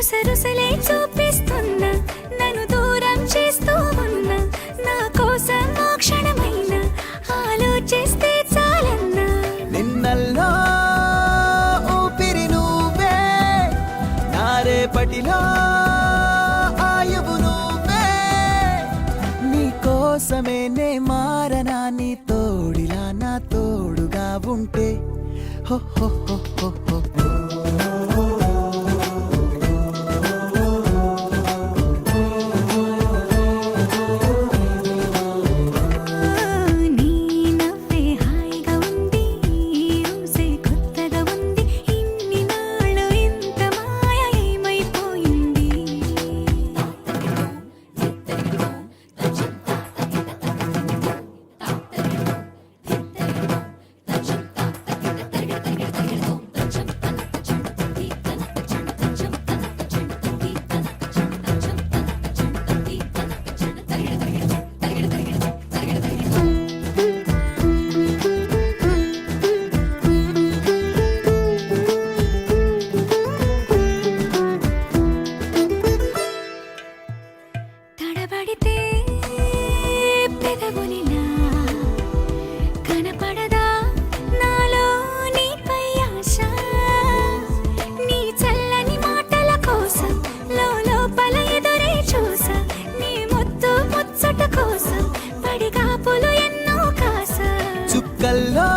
రుసరుసలే చూపిస్తున్నా నన్ను దూరం చేస్తూ ఉన్నా నా కోసం ఓ క్షణమైన ఆలోచిస్తే చాలన్నా నిన్నల్లో ఊపిరి నువ్వే నా రేపటిలో ఆయువు నువ్వే నీ కోసమే నే మారనా నీ తోడిలా నా తోడుగా ఉంటే హో హో హో హో హో నీ నవ్వే హాయిగా ఉంది ఊసే కొత్తగా ఉంది ఇన్ని నాళ్ళు ఇంత మాయ ఏమైపోయింది తడబడితే పెదవులిలా కనపడదా నాలో నీపై ఆశ నీ చల్లని మాటల కోసం లోపల ఎదురే చూసా నీ ముద్దు ముచ్చట కోసం పడిగాపులు ఎన్నో కాసా చుక్కల్లో